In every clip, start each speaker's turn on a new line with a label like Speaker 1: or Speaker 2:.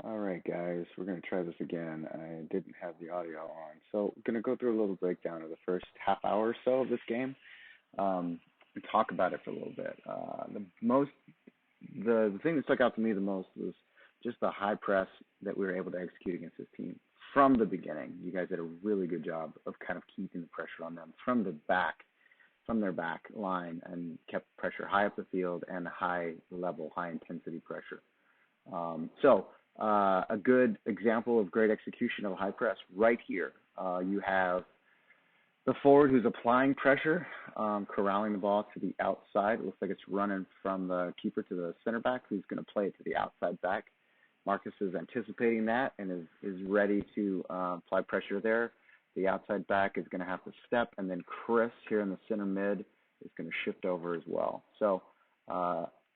Speaker 1: All right, guys, we're going to try this again. I didn't have the audio on. So I'm going to go through a little breakdown of the first half hour or so of this game and talk about it for a little bit. The thing that stuck out to me the most was just the high press that we were able to execute against this team from the beginning. You guys did a really good job of kind of keeping the pressure on them from their back line, and kept pressure high up the field and high level, high intensity pressure. A good example of great execution of a high press right here. You have the forward who's applying pressure, corralling the ball to the outside. It looks like it's running from the keeper to the center back, who's going to play it to the outside back. Marcus is anticipating that and is ready to apply pressure there. The outside back is going to have to step, and then Chris here in the center mid is going to shift over as well. So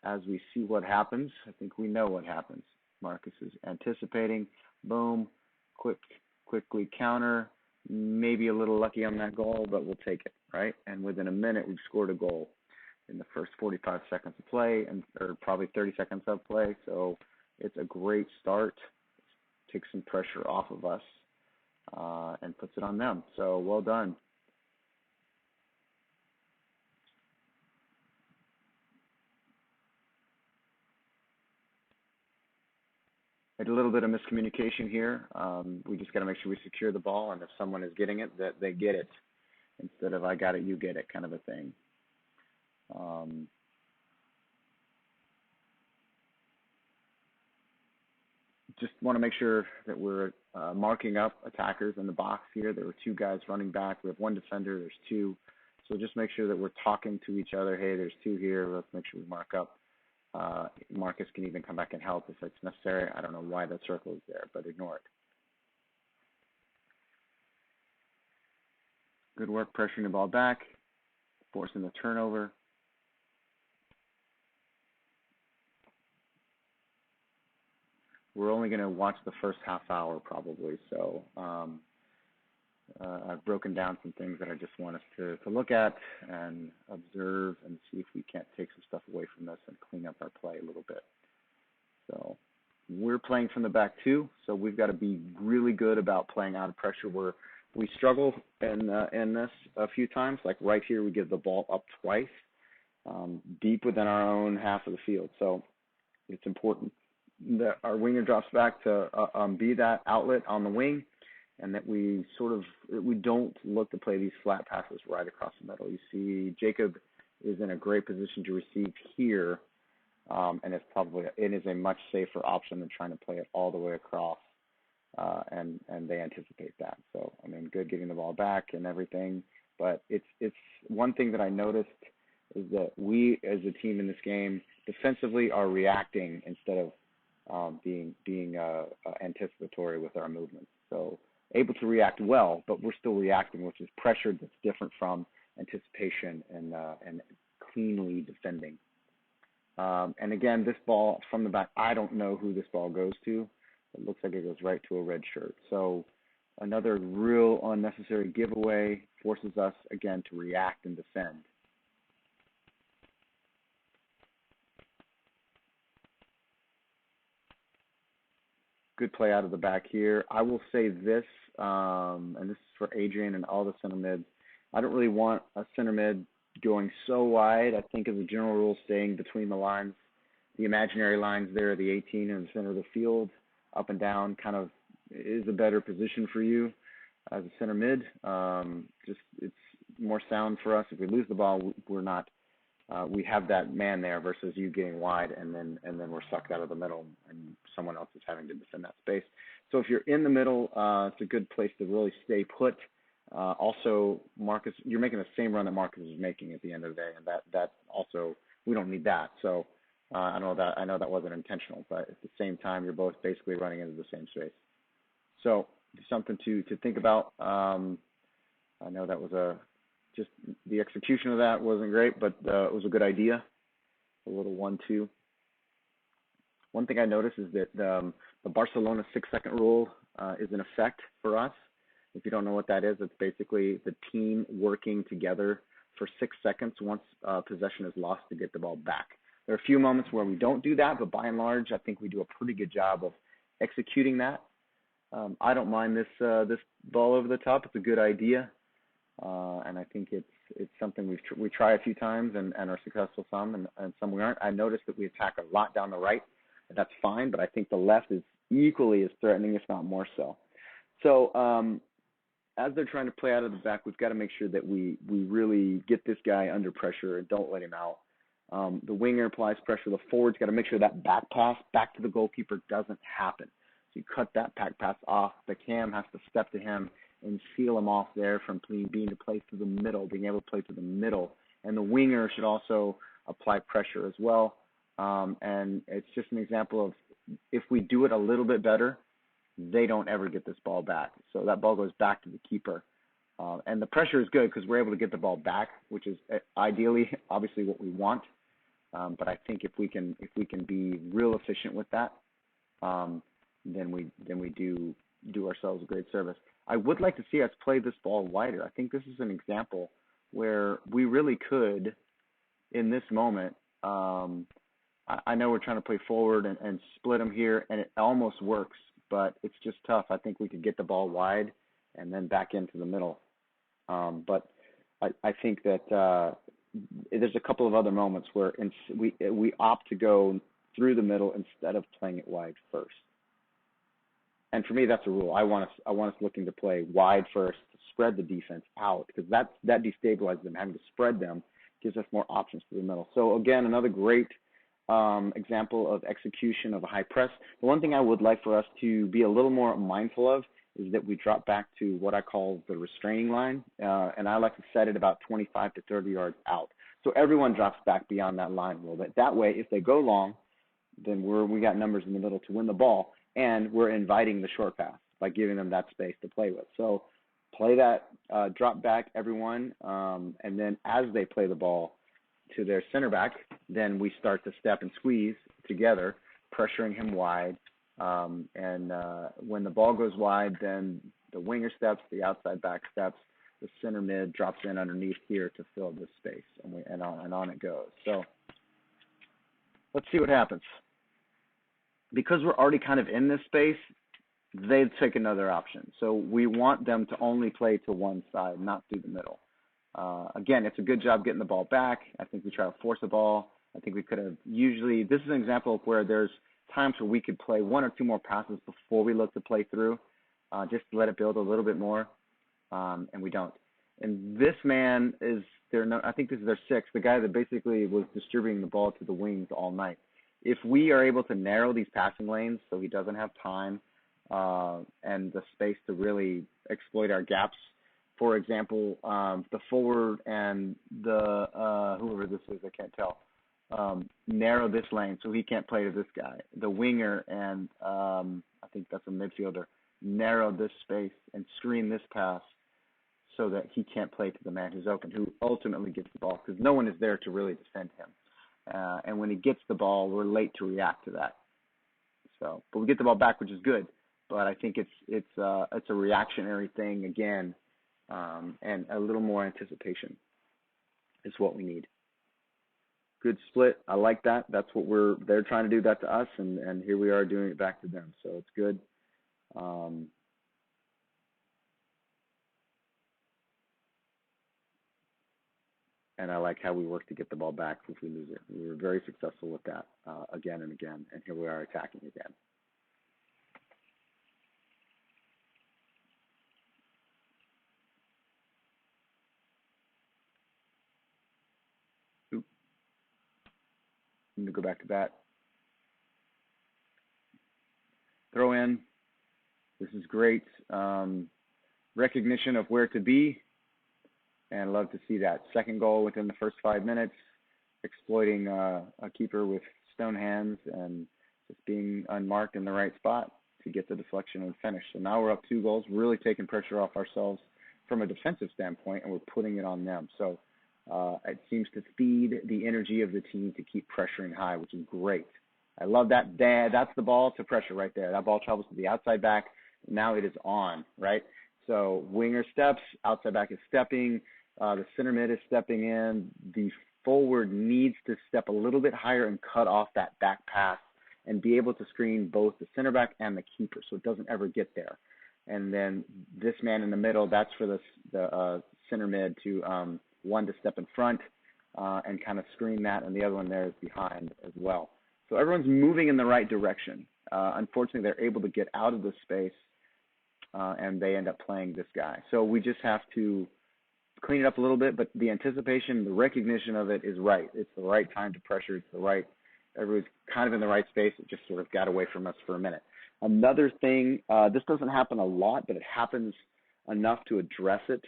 Speaker 1: as we see what happens, I think we know what happens. Marcus is anticipating, boom, quickly counter, maybe a little lucky on that goal, but we'll take it, right? And within a minute, we've scored a goal in the first 45 seconds of play, or probably 30 seconds of play. So it's a great start, takes some pressure off of us, and puts it on them. So well done. A little bit of miscommunication here. We just got to make sure we secure the ball, and if someone is getting it, that they get it, instead of I got it, you get it kind of a thing. Just want to make sure that we're marking up attackers in the box here. There were two guys running back. We have one defender. There's two. So just make sure that we're talking to each other. Hey, there's two here. Let's make sure we mark up. Marcus can even come back and help if it's necessary. I don't know why that circle is there, but ignore it. Good work pressuring the ball back, forcing the turnover. We're only going to watch the first half hour probably, so I've broken down some things that I just want us to look at and observe and see if we can't take some stuff away from this and clean up our play a little bit. So we're playing from the back too, so we've got to be really good about playing out of pressure where we struggle in this a few times. Like right here, we give the ball up twice, deep within our own half of the field. So it's important that our winger drops back to be that outlet on the wing, and that we don't look to play these flat passes right across the middle. You see Jacob is in a great position to receive here, and it is a much safer option than trying to play it all the way across, and they anticipate that. So, I mean, good getting the ball back and everything, but it's one thing that I noticed is that we as a team in this game defensively are reacting instead of being anticipatory with our movements. So able to react well, but we're still reacting, which is pressure that's different from anticipation and cleanly defending. And again, this ball from the back, I don't know who this ball goes to. It looks like it goes right to a red shirt. So another real unnecessary giveaway, forces us again to react and defend. Good play out of the back here. I will say this, and this is for Adrian and all the center mids. I don't really want a center mid going so wide. I think as a general rule, staying between the lines, the imaginary lines there, the 18 in the center of the field, up and down, kind of is a better position for you as a center mid. It's more sound for us. If we lose the ball, we're not. We have that man there versus you getting wide and then we're sucked out of the middle and someone else is having to defend that space. So if you're in the middle, it's a good place to really stay put. Also, Marcus, you're making the same run that Marcus is making at the end of the day, and that also, we don't need that. So I know that wasn't intentional, but at the same time, you're both basically running into the same space. So something to think about. I know that was just the execution of that wasn't great, but it was a good idea. A little 1-2. One thing I noticed is that the Barcelona 6-second rule is in effect for us. If you don't know what that is, it's basically the team working together for 6 seconds once possession is lost to get the ball back. There are a few moments where we don't do that, but by and large, I think we do a pretty good job of executing that. I don't mind this ball over the top. It's a good idea, and I think it's something we try a few times and are successful some, and some we aren't. I noticed that we attack a lot down the right, and that's fine, but I think the left is equally as threatening, if not more so. So as they're trying to play out of the back, we've got to make sure that we really get this guy under pressure and don't let him out. The winger applies pressure. The forward's got to make sure that back pass back to the goalkeeper doesn't happen. So you cut that back pass off. The cam has to step to him and seal him off there from being to play through the middle, being able to play through the middle. And the winger should also apply pressure as well. And it's just an example of if we do it a little bit better, they don't ever get this ball back. So that ball goes back to the keeper. And the pressure is good because we're able to get the ball back, which is ideally, obviously, what we want. But I think if we can be real efficient with that, then we do ourselves a great service. I would like to see us play this ball wider. I think this is an example where we really could, in this moment. I know we're trying to play forward and split them here, and it almost works, but it's just tough. I think we could get the ball wide and then back into the middle. But I think that there's a couple of other moments where we opt to go through the middle instead of playing it wide first. And for me, that's a rule. I want us looking to play wide first, to spread the defense out, because that destabilizes them. Having to spread them gives us more options to the middle. So again, another great example of execution of a high press. The one thing I would like for us to be a little more mindful of is that we drop back to what I call the restraining line, and I like to set it about 25 to 30 yards out. So everyone drops back beyond that line a little bit. That way, if they go long, then we got numbers in the middle to win the ball, and we're inviting the short pass by giving them that space to play with. So play that, drop back, everyone, and then as they play the ball to their center back, then we start to step and squeeze together, pressuring him wide. And when the ball goes wide, then the winger steps, the outside back steps, the center mid drops in underneath here to fill this space, and on it goes. So let's see what happens. Because we're already kind of in this space, they'd take another option. So we want them to only play to one side, not through the middle. Again, it's a good job getting the ball back. I think we try to force the ball. I think we could have usually, this is an example of where there's times where we could play one or two more passes before we look to play through, just to let it build a little bit more, and we don't. And this man is I think this is their sixth, the guy that basically was distributing the ball to the wings all night. If we are able to narrow these passing lanes so he doesn't have time and the space to really exploit our gaps, for example, the forward and the whoever this is, I can't tell, narrow this lane so he can't play to this guy. The winger and I think that's a midfielder, narrow this space and screen this pass so that he can't play to the man who's open, who ultimately gets the ball, because no one is there to really defend him. And when he gets the ball, we're late to react to that. So, but we get the ball back, which is good. But I think it's a reactionary thing again, and a little more anticipation is what we need. Good split. I like that. That's what they're trying to do that to us, and here we are doing it back to them. So it's good. And I like how we work to get the ball back if we lose it. We were very successful with that again and again, and here we are attacking again. Oop. I'm going to go back to that. Throw in. This is great. Recognition of where to be. And I love to see that. Second goal within the first 5 minutes, exploiting a keeper with stone hands and just being unmarked in the right spot to get the deflection and finish. So now we're up 2 goals, really taking pressure off ourselves from a defensive standpoint, and we're putting it on them. So it seems to feed the energy of the team to keep pressuring high, which is great. I love that. That's the ball to pressure right there. That ball travels to the outside back. Now it is on, right? So winger steps, outside back is stepping. The center mid is stepping in. The forward needs to step a little bit higher and cut off that back pass and be able to screen both the center back and the keeper, so it doesn't ever get there. And then this man in the middle, that's for the center mid to one to step in front and kind of screen that, and the other one there is behind as well. So everyone's moving in the right direction. Unfortunately, they're able to get out of the space, and they end up playing this guy. So we just have to clean it up a little bit, but the anticipation, the recognition of it is right. It's the right time to pressure. It's the right, everyone's kind of in the right space. It just sort of got away from us for a minute. Another thing, this doesn't happen a lot, but it happens enough to address it.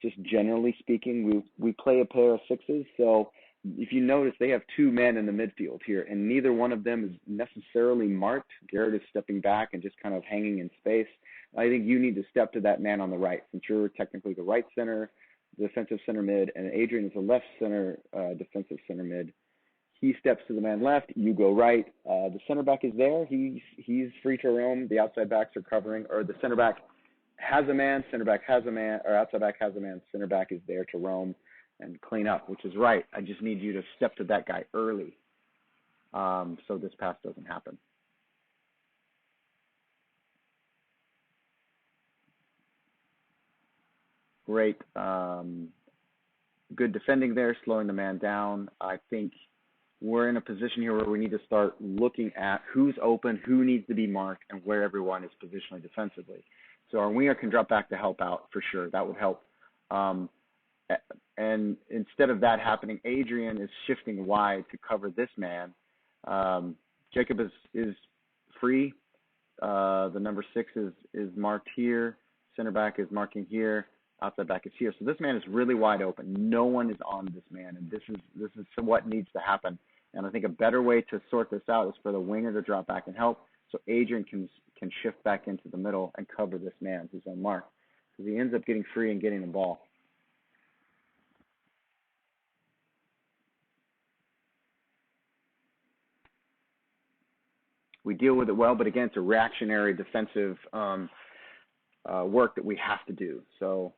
Speaker 1: Just generally speaking, we play a pair of sixes, so if you notice, they have two men in the midfield here, and neither one of them is necessarily marked. Garrett is stepping back and just kind of hanging in space. I think you need to step to that man on the right, since you're technically the right center, defensive center mid, and Adrian is the left center, defensive center mid. He steps to the man left, you go right. The center back is there. He's free to roam. The outside backs are covering, or the center back has a man, center back has a man, or outside back has a man, center back is there to roam and clean up, which is right. I just need you to step to that guy early so this pass doesn't happen. Great. Good defending there, slowing the man down. I think we're in a position here where we need to start looking at who's open, who needs to be marked, and where everyone is positionally defensively. So our winger can drop back to help out for sure. That would help. And instead of that happening, Adrian is shifting wide to cover this man. Jacob is free. The number 6 is marked here. Center back is marking here. Outside back is here. So this man is really wide open. No one is on this man, and this is what needs to happen. And I think a better way to sort this out is for the winger to drop back and help, so Adrian can shift back into the middle and cover this man who's unmarked, because he ends up getting free and getting the ball. We deal with it well, but again, it's a reactionary defensive work that we have to do. So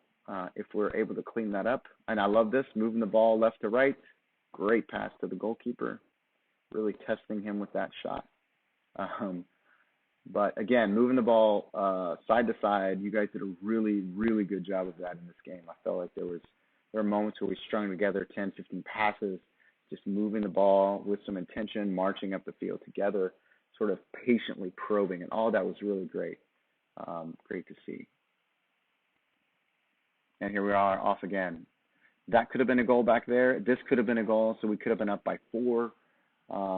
Speaker 1: if we're able to clean that up, and I love this, moving the ball left to right, great pass to the goalkeeper, really testing him with that shot. But again, moving the ball side to side, you guys did a really, really good job of that in this game. I felt like there were moments where we strung together 10, 15 passes, just moving the ball with some intention, marching up the field together, sort of patiently probing, and all that was really great. Great to see. And here we are off again. That could have been a goal back there. This could have been a goal, so we could have been up by 4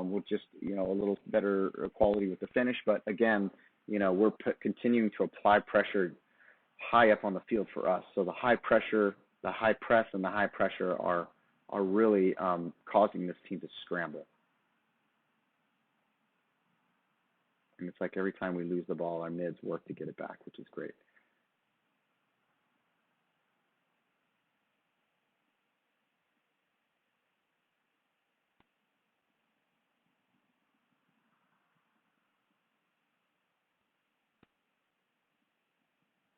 Speaker 1: with just, a little better quality with the finish. But again, we're continuing to apply pressure high up on the field for us. So the high pressure, the high press, and the high pressure are really causing this team to scramble. And it's like every time we lose the ball, our mids work to get it back, which is great.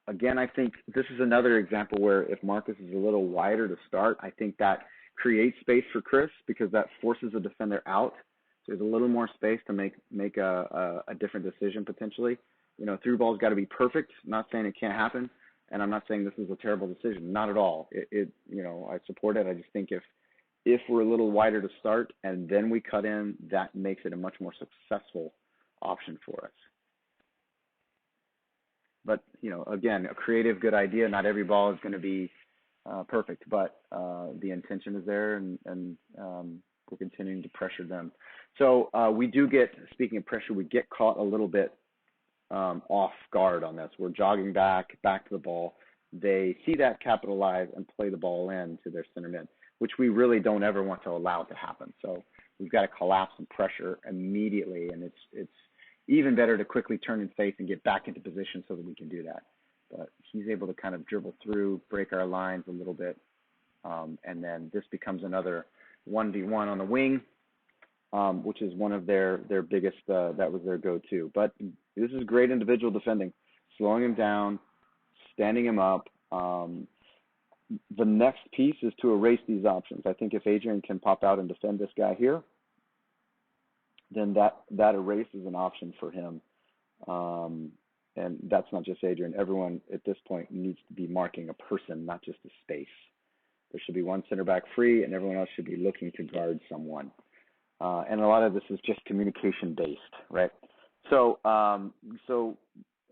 Speaker 1: Again, I think this is another example where if Marcus is a little wider to start, I think that creates space for Chris, because that forces a defender out. So there's a little more space to make a different decision potentially. Through ball's got to be perfect. I'm not saying it can't happen, and I'm not saying this is a terrible decision. Not at all. I support it. I just think if we're a little wider to start and then we cut in, that makes it a much more successful option for us. But again, a creative, good idea. Not every ball is going to be perfect, but the intention is there, and we're continuing to pressure them. So we do get, speaking of pressure, we get caught a little bit off guard on this. We're jogging back to the ball. They see that, capitalize, and play the ball in to their center mid, which we really don't ever want to allow to happen. So we've got to collapse and pressure immediately, and it's even better to quickly turn and face and get back into position so that we can do that. But he's able to kind of dribble through, break our lines a little bit, and then this becomes another 1v1 on the wing, which is one of their biggest, that was their go-to. But this is great individual defending, slowing him down, standing him up. The next piece is to erase these options. I think if Adrian can pop out and defend this guy here, then that erases an option for him. And that's not just Adrian. Everyone at this point needs to be marking a person, not just a space. There should be one center back free, and everyone else should be looking to guard someone. And a lot of this is just communication based, right? So,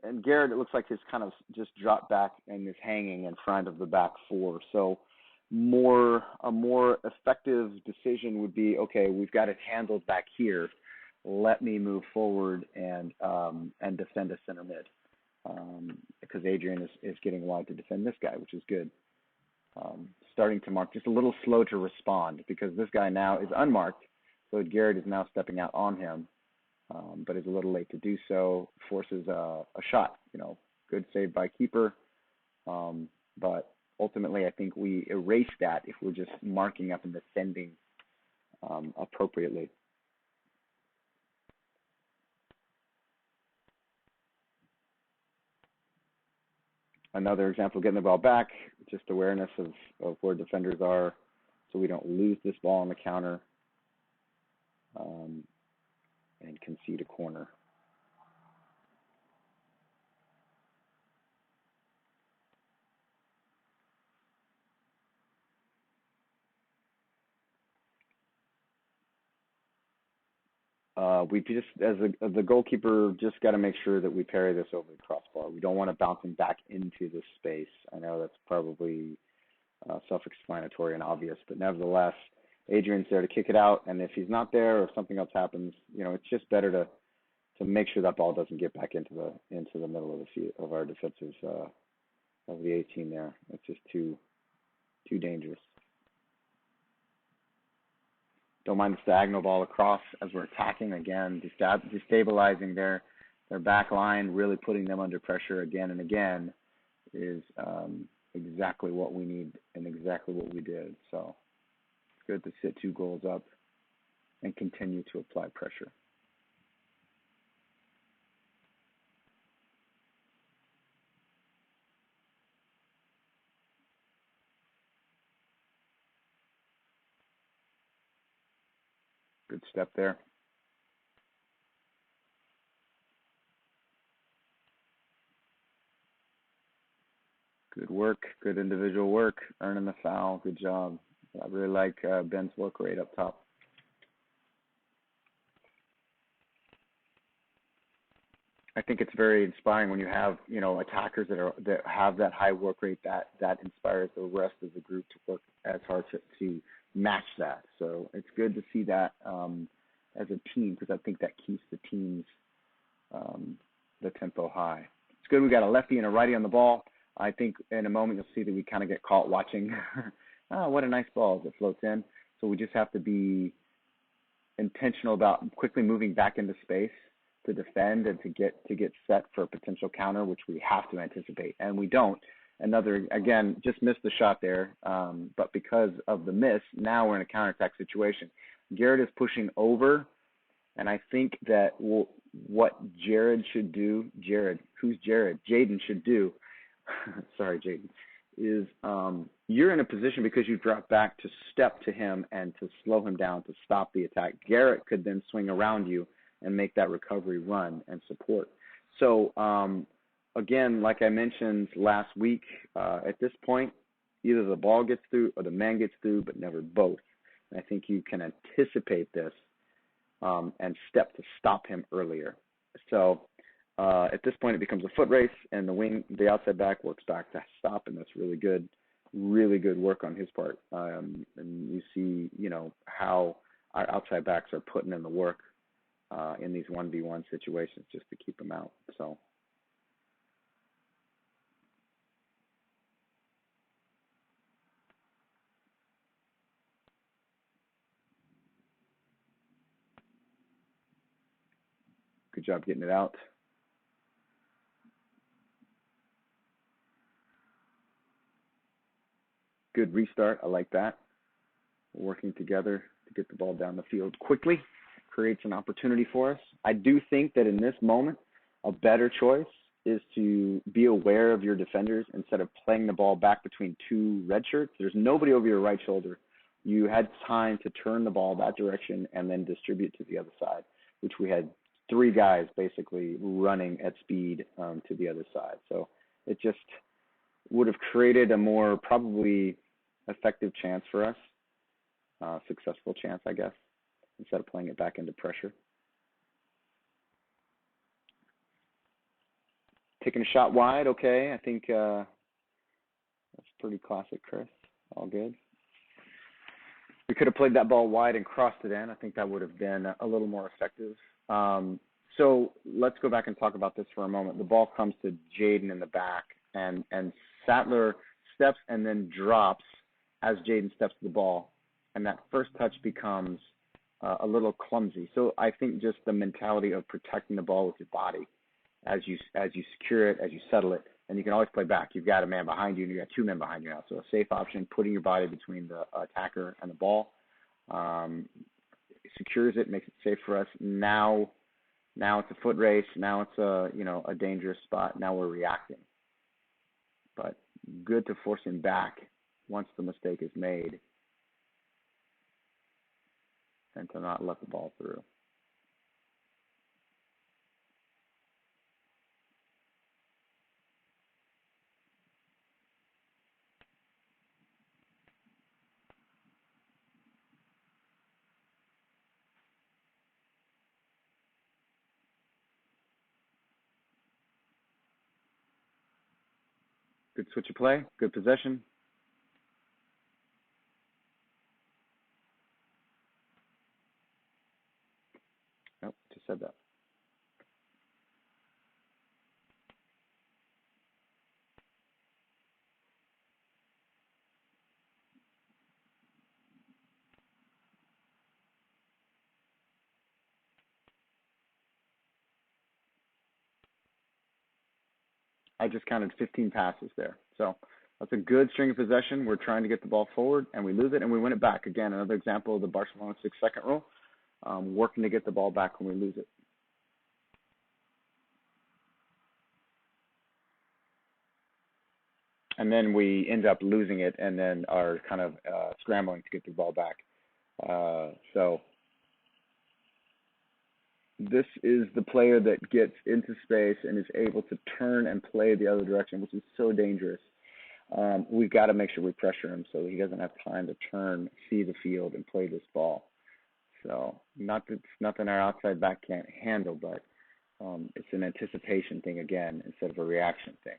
Speaker 1: and Garrett, it looks like he's kind of just dropped back and is hanging in front of the back four. So, a more effective decision would be, okay, we've got it handled back here. Let me move forward and defend a center mid, because Adrian is getting wide to defend this guy, which is good. Starting to mark, just a little slow to respond because this guy now is unmarked, so Garrett is now stepping out on him, but is a little late to do so, forces a shot. Good save by keeper, but ultimately I think we erase that if we're just marking up and defending appropriately. Another example, getting the ball back, just awareness of where defenders are so we don't lose this ball on the counter and concede a corner. We just, as the goalkeeper, just got to make sure that we parry this over the crossbar. We don't want to bounce him back into the space. I know that's probably self-explanatory and obvious, but nevertheless, Adrian's there to kick it out, and if he's not there or if something else happens, it's just better to make sure that ball doesn't get back into the middle of the field of our defensive of the 18 there. It's just too dangerous. Don't mind the diagonal ball across as we're attacking again, destabilizing their back line, really putting them under pressure again and again is exactly what we need and exactly what we did. So it's good to sit 2 goals up and continue to apply pressure. Good step there. Good work, good individual work, earning the foul. Good job. I really like Ben's work rate up top. I think it's very inspiring when you have, attackers that have that high work rate that inspires the rest of the group to work as hard to match that. So it's good to see that as a team, because I think that keeps the teams the tempo high. It's good we got a lefty and a righty on the ball. I think in a moment you'll see that we kind of get caught watching. Oh, what a nice ball as it floats in. So we just have to be intentional about quickly moving back into space to defend and to get set for a potential counter, which we have to anticipate, and we don't. Again, just missed the shot there, but because of the miss, now we're in a counterattack situation. Garrett is pushing over, and I think that what Jared should do, who's Jared? Jaden should do, sorry, Jaden, is you're in a position because you drop back to step to him and to slow him down to stop the attack. Garrett could then swing around you and make that recovery run and support. So, again, like I mentioned last week, at this point, either the ball gets through or the man gets through, but never both. And I think you can anticipate this and step to stop him earlier. So at this point, it becomes a foot race, and the outside back works back to stop, and that's really good work on his part. And you see, how our outside backs are putting in the work in these 1v1 situations just to keep them out. So. Good job getting it out. Good restart. I like that. Working together to get the ball down the field quickly creates an opportunity for us. I do think that in this moment, a better choice is to be aware of your defenders instead of playing the ball back between 2 red shirts. There's nobody over your right shoulder. You had time to turn the ball that direction and then distribute to the other side. which we had 3 guys basically running at speed to the other side. So it just would have created a more probably effective chance for us, successful chance, I guess, instead of playing it back into pressure. Taking a shot wide, okay. I think that's pretty classic, Chris. All good. We could have played that ball wide and crossed it in. I think that would have been a little more effective. So let's go back and talk about this for a moment. The ball comes to Jaden in the back, and Sattler steps and then drops as Jaden steps to the ball, and that first touch becomes a little clumsy. So I think just the mentality of protecting the ball with your body as you secure it, as you settle it, and you can always play back. You've got a man behind you, and you've got 2 men behind you now. So a safe option, putting your body between the attacker and the ball, secures it, makes it safe for us. Now it's a foot race. Now it's a dangerous spot. Now we're reacting. But good to force him back once the mistake is made, and to not let the ball through. Good switch of play, good possession. Nope, just said that. I just counted 15 passes there. So that's a good string of possession. We're trying to get the ball forward, and we lose it, and we win it back. Again, another example of the Barcelona 6-second rule, working to get the ball back when we lose it. And then we end up losing it and then are kind of scrambling to get the ball back. So this is the player that gets into space and is able to turn and play the other direction, which is so dangerous. We've got to make sure we pressure him so he doesn't have time to turn, see the field, and play this ball. So not that it's nothing our outside back can't handle, but it's an anticipation thing again instead of a reaction thing.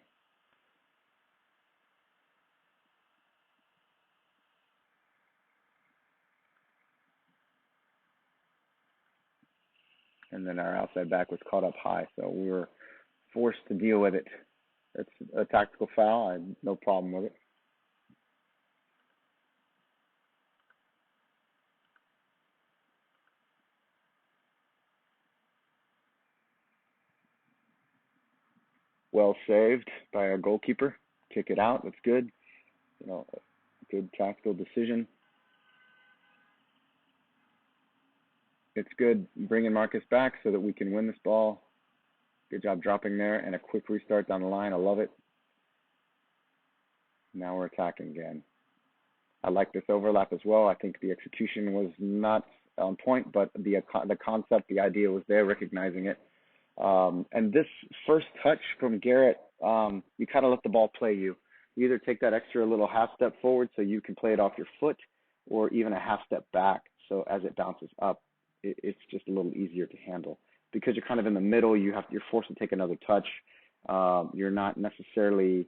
Speaker 1: And then our outside back was caught up high, so we were forced to deal with it. It's a tactical foul. I had no problem with it. Well saved by our goalkeeper. Kick it out. That's good. Good tactical decision. It's good bringing Marcus back so that we can win this ball. Good job dropping there, and a quick restart down the line. I love it. Now we're attacking again. I like this overlap as well. I think the execution was not on point, but the concept, the idea was there, recognizing it. And this first touch from Garrett, you kind of let the ball play you. You either take that extra little half step forward so you can play it off your foot, or even a half step back. So as it bounces up, it's just a little easier to handle. Because you're kind of in the middle, you're forced to take another touch. You're not necessarily,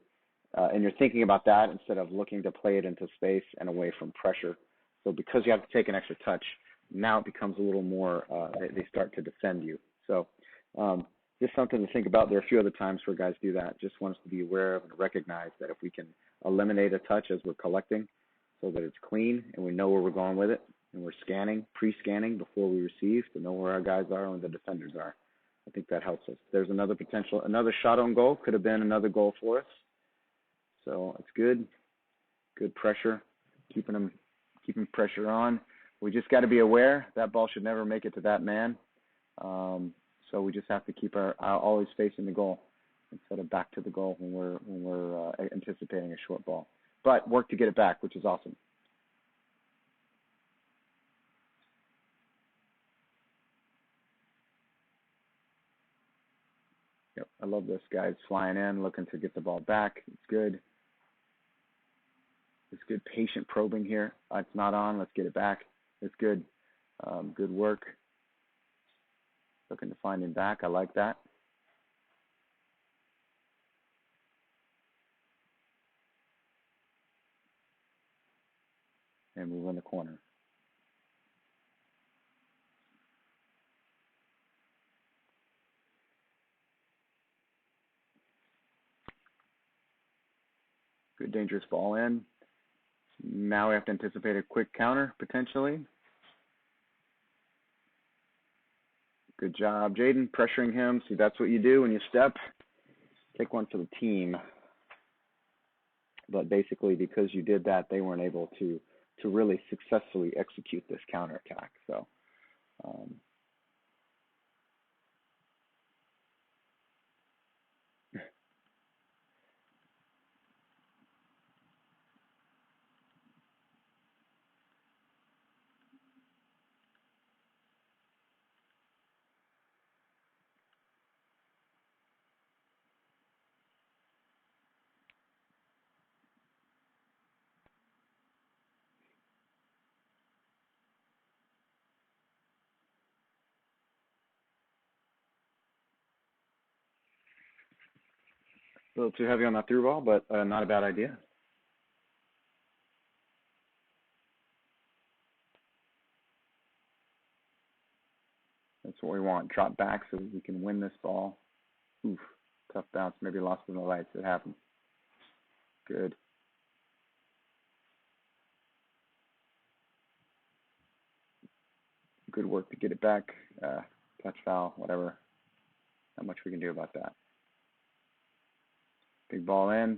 Speaker 1: and you're thinking about that instead of looking to play it into space and away from pressure. So because you have to take an extra touch, now it becomes a little more, they start to defend you. So just something to think about. There are a few other times where guys do that. Just want us to be aware of and recognize that if we can eliminate a touch as we're collecting so that it's clean and we know where we're going with it, and we're scanning, pre-scanning before we receive to know where our guys are and the defenders are. I think that helps us. There's another shot on goal. Could have been another goal for us. So it's good. Good pressure, keeping pressure on. We just got to be aware that ball should never make it to that man. So we just have to keep our always facing the goal instead of back to the goal when we're anticipating a short ball. But work to get it back, which is awesome. I love this. Guy's flying in, looking to get the ball back. It's good. It's good patient probing here. It's not on. Let's get it back. It's good. Good work. Looking to find him back. I like that. And move in the corner. Good dangerous ball in. Now we have to anticipate a quick counter, potentially. Good job, Jaden, pressuring him. See, that's what you do when you step. Take one for the team. But basically, because you did that, they weren't able to really successfully execute this counterattack. So, a little too heavy on that through ball, but not a bad idea. That's what we want. Drop back so we can win this ball. Oof, tough bounce. Maybe lost in the lights. It happens. Good. Good work to get it back. Touch foul, whatever. Not much we can do about that. Big ball in.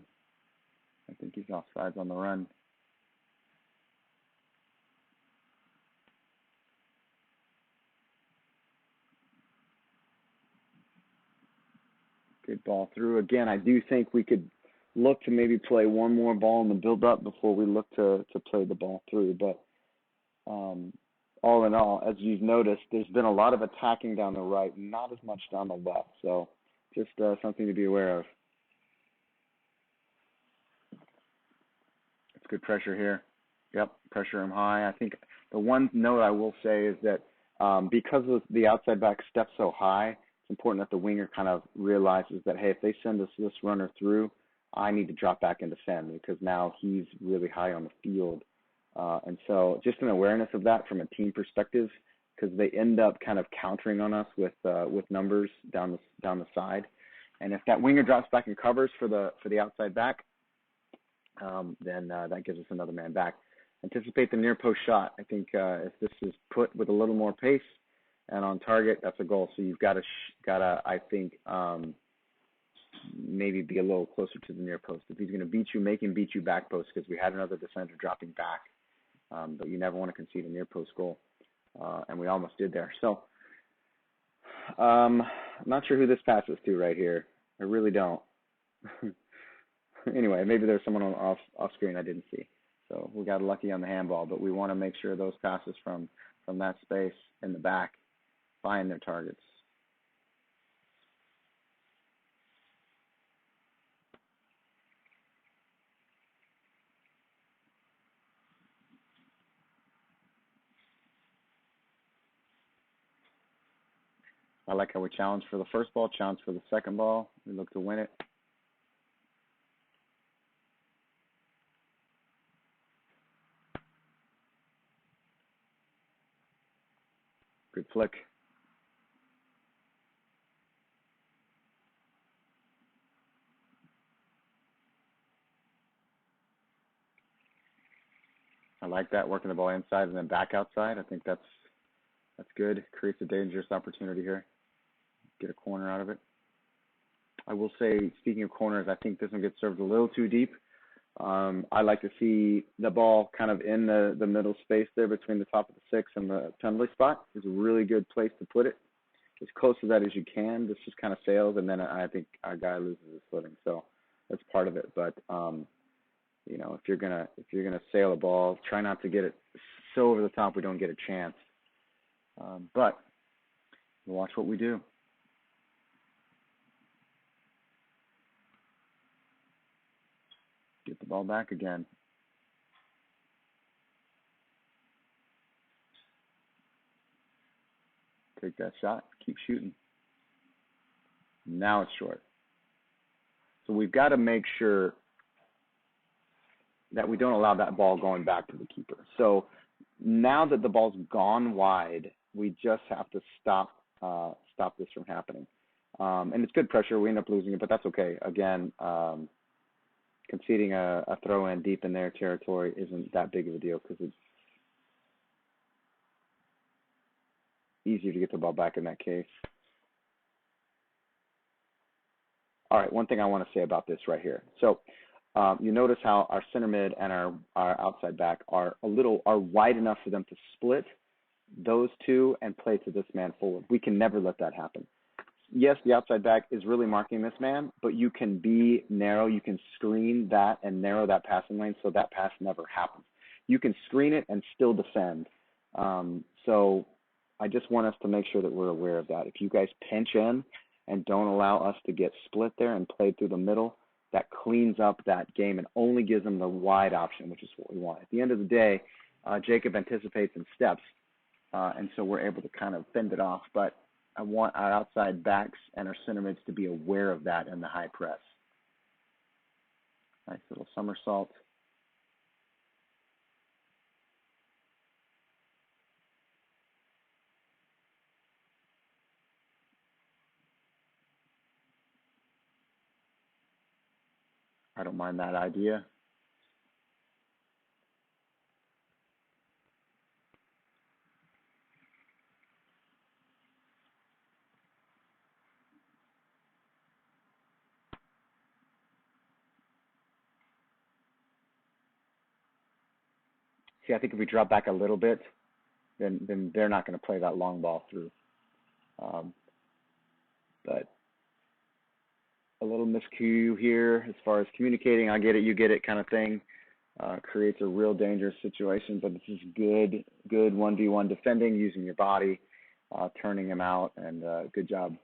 Speaker 1: I think he's offsides on the run. Good ball through. Again, I do think we could look to maybe play one more ball in the build-up before we look to play the ball through. But all in all, as you've noticed, there's been a lot of attacking down the right, not as much down the left. So just something to be aware of. It's good pressure here. Yep, pressure him high. I think the one note I will say is that because of the outside back steps so high, it's important that the winger kind of realizes that, hey, if they send this runner through, I need to drop back and defend because now he's really high on the field. And so just an awareness of that from a team perspective, because they end up kind of countering on us with numbers down the side. And if that winger drops back and covers for the outside back, then that gives us another man back. Anticipate the near post shot. I think if this is put with a little more pace and on target, that's a goal. So you've got to I think maybe be a little closer to the near post. If he's going to beat you, make him beat you back post, because we had another defender dropping back. But you never want to concede a near post goal, and we almost did there. So I'm not sure who this passes to right here. I really don't. Anyway, maybe there's someone off screen I didn't see. So we got lucky on the handball, but we want to make sure those passes from that space in the back find their targets. I like how we challenge for the first ball, challenge for the second ball. We look to win it. Good flick. I like that, working the ball inside and then back outside. I think that's good. Creates a dangerous opportunity here. Get a corner out of it. I will say, speaking of corners, I think this one gets served a little too deep. I like to see the ball kind of in the middle space there between the top of the six and the penalty spot. It's a really good place to put it. As close to that as you can. This just kind of fails, and then I think our guy loses his footing. So that's part of it. But you know, if you're gonna sail a ball, try not to get it so over the top we don't get a chance. But we'll watch what we do. ball back again. Take that shot. Keep shooting. Now it's short. So we've got to make sure that we don't allow that ball going back to the keeper. So now that the ball's gone wide, we just have to stop this from happening. And it's good pressure. We end up losing it, but that's okay. Again, conceding a throw in deep in their territory isn't that big of a deal because it's easier to get the ball back in that case. All right, one thing I want to say about this right here. So you notice how our center mid and our outside back are wide enough for them to split those two and play to this man forward. We can never let that happen. Yes, the outside back is really marking this man, but you can be narrow. You can screen that and narrow that passing lane so that pass never happens. You can screen it and still defend. So I just want us to make sure that we're aware of that. If you guys pinch in and don't allow us to get split there and play through the middle, that cleans up that game and only gives them the wide option, which is what we want. At the end of the day, Jacob anticipates and steps, and so we're able to kind of fend it off. But I want our outside backs and our center mids to be aware of that in the high press. Nice little somersault. I don't mind that idea. See, I think if we drop back a little bit, then they're not going to play that long ball through. But a little miscue here as far as communicating, I get it, you get it kind of thing, creates a real dangerous situation. But this is good 1v1 defending, using your body, turning him out, and good job,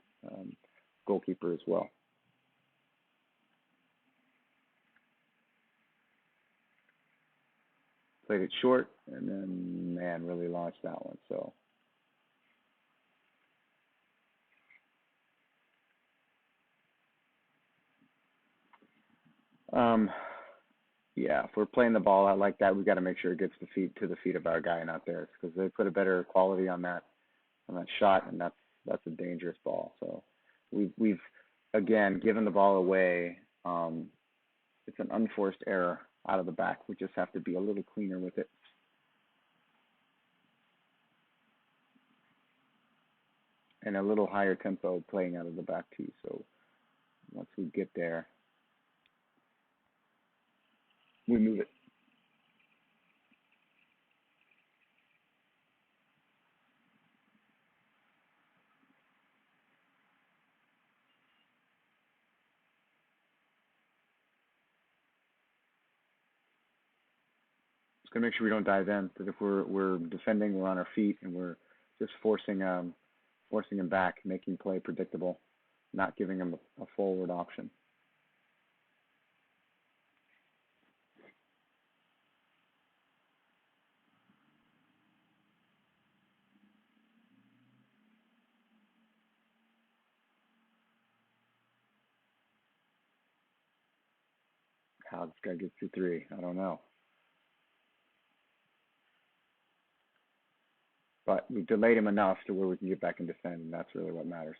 Speaker 1: goalkeeper as well. Played it short, and then, man, really launched that one. So yeah, if we're playing the ball out like that, we've got to make sure it gets to the feet of our guy, not theirs, because they put a better quality on that shot, and that's a dangerous ball. So we've again given the ball away. It's an unforced error out of the back. We just have to be a little cleaner with it. And a little higher tempo playing out of the back too. So once we get there, we move it. Just gonna make sure we don't dive in, because if we're defending, we're on our feet, and we're just forcing him back, making play predictable, not giving him a forward option. How this guy gets through three, I don't know. But we've delayed him enough to where we can get back and defend, and that's really what matters.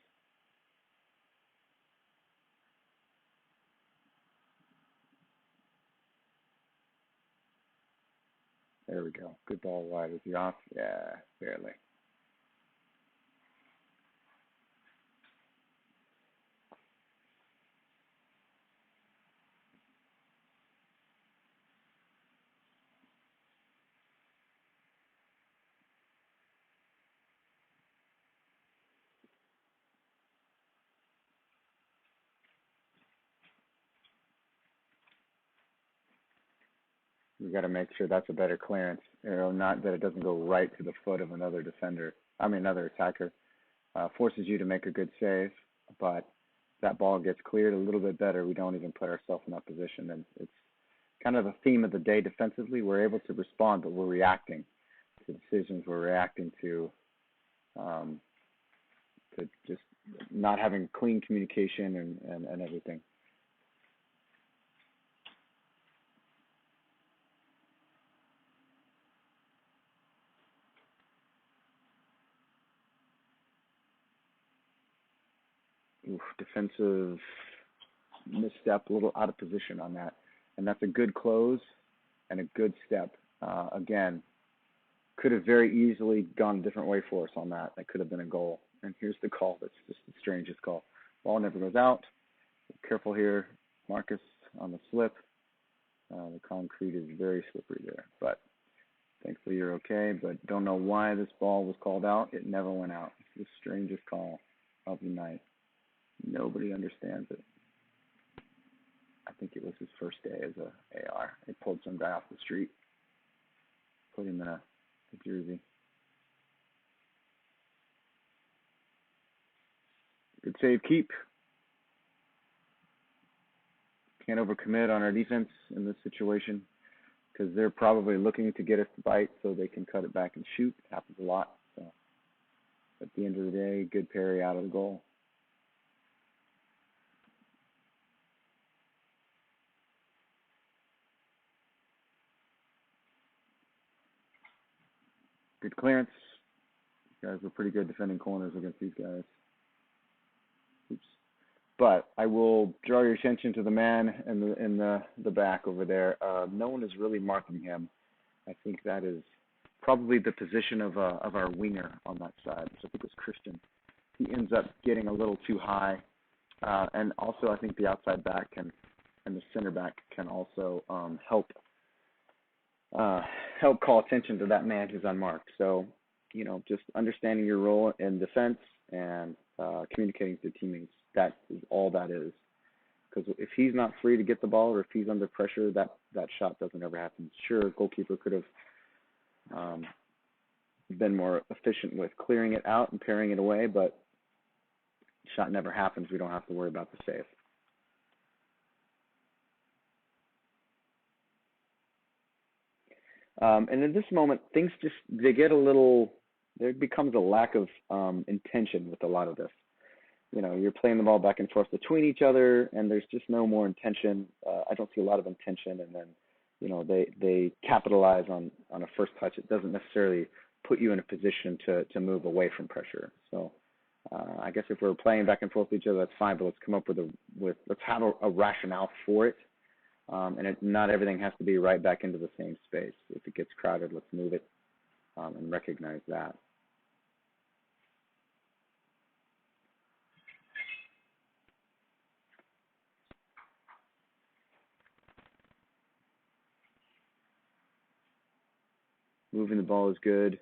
Speaker 1: There we go. Good ball wide. Is he off? Yeah, barely. We got to make sure that's a better clearance, not that it doesn't go right to the foot of another another attacker. Forces you to make a good save, but that ball gets cleared a little bit better. We don't even put ourselves in that position, and it's kind of the theme of the day defensively. We're able to respond, but we're reacting to decisions. We're reacting to just not having clean communication and everything. Oof, defensive misstep, a little out of position on that. And that's a good close and a good step. Again, could have very easily gone a different way for us on that. That could have been a goal. And here's the call. That's just the strangest call. Ball never goes out. Careful here, Marcus, on the slip. The concrete is very slippery there. But thankfully you're okay. But don't know why this ball was called out. It never went out. It's the strangest call of the night. Nobody understands it. I think it was his first day as a AR. They pulled some guy off the street, put him in a jersey. Good save, keep. Can't overcommit on our defense in this situation because they're probably looking to get us to bite so they can cut it back and shoot. It happens a lot. So at the end of the day, good parry out of the goal. Good clearance. You guys were pretty good defending corners against these guys. Oops. But I will draw your attention to the man in the back over there. No one is really marking him. I think that is probably the position of our winger on that side. So I think it's Christian. He ends up getting a little too high, and also I think the outside back and the center back can also help call attention to that man who's unmarked. So, just understanding your role in defense and communicating to teammates. That is all that is. Because if he's not free to get the ball or if he's under pressure, that shot doesn't ever happen. Sure, goalkeeper could have been more efficient with clearing it out and parrying it away, but shot never happens. We don't have to worry about the save. And in this moment, things there becomes a lack of intention with a lot of this. You're playing the ball back and forth between each other, and there's just no more intention. I don't see a lot of intention, and then, they capitalize on a first touch. It doesn't necessarily put you in a position to move away from pressure. So I guess if we're playing back and forth with each other, that's fine, but let's come up let's have a rationale for it. And not everything has to be right back into the same space. If it gets crowded, let's move it and recognize that. Moving the ball is good.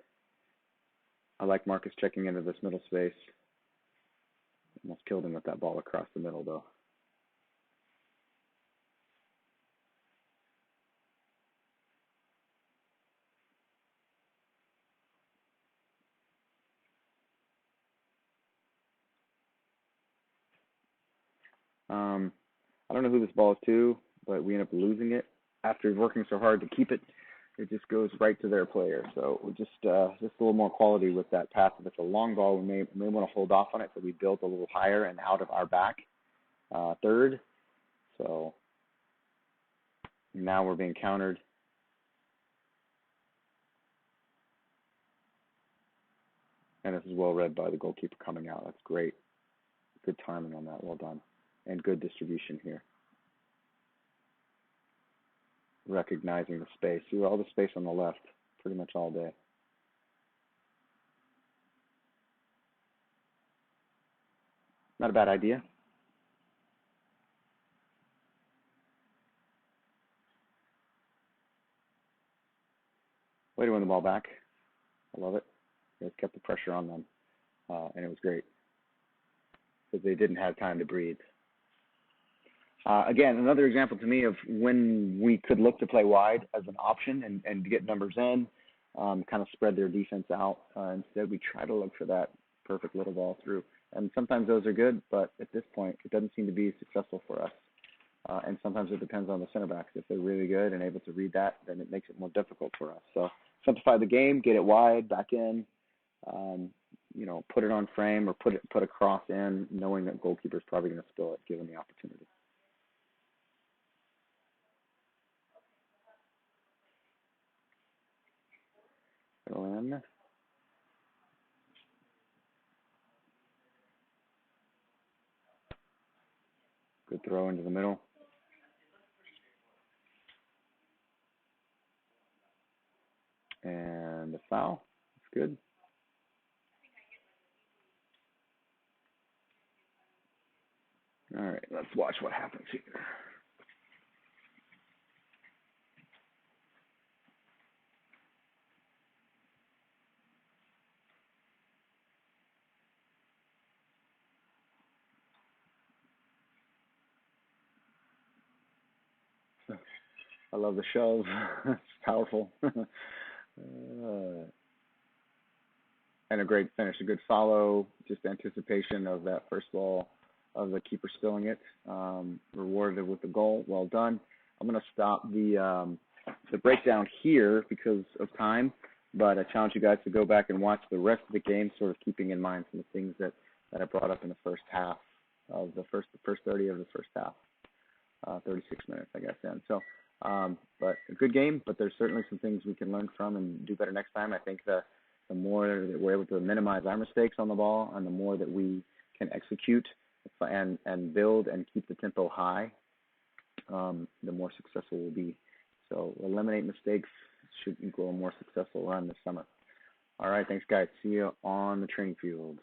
Speaker 1: I like Marcus checking into this middle space. Almost killed him with that ball across the middle, though. I don't know who this ball is to, but we end up losing it. After working so hard to keep it, it just goes right to their player. So we just a little more quality with that pass. If it's a long ball, we may want to hold off on it, so we build a little higher and out of our back third. So now we're being countered. And this is well read by the goalkeeper coming out. That's great. Good timing on that. Well done. And good distribution here. Recognizing the space. See all the space on the left pretty much all day. Not a bad idea. Way to win the ball back. I love it. It kept the pressure on them, and it was great because they didn't have time to breathe. Again, another example to me of when we could look to play wide as an option and get numbers in, kind of spread their defense out. Instead, we try to look for that perfect little ball through. And sometimes those are good, but at this point, it doesn't seem to be successful for us. And sometimes it depends on the center backs. If they're really good and able to read that, then it makes it more difficult for us. So simplify the game, get it wide, back in, put it on frame or put a cross in, knowing that goalkeeper's probably going to spill it given the opportunity. Go in. Good throw into the middle. And the foul. That's good. All right, let's watch what happens here. I love the shove. It's powerful. And a great finish, a good follow, just anticipation of that first ball of the keeper spilling it. Rewarded with the goal. Well done. I'm going to stop the breakdown here because of time, but I challenge you guys to go back and watch the rest of the game, sort of keeping in mind some of the things that I brought up in the first half of the first 30 of the first half, 36 minutes, I guess, in. So, but a good game, but there's certainly some things we can learn from and do better next time. I think the more that we're able to minimize our mistakes on the ball and the more that we can execute and build and keep the tempo high, the more successful we'll be. So eliminate mistakes should equal a more successful run this summer. All right, thanks, guys. See you on the training field.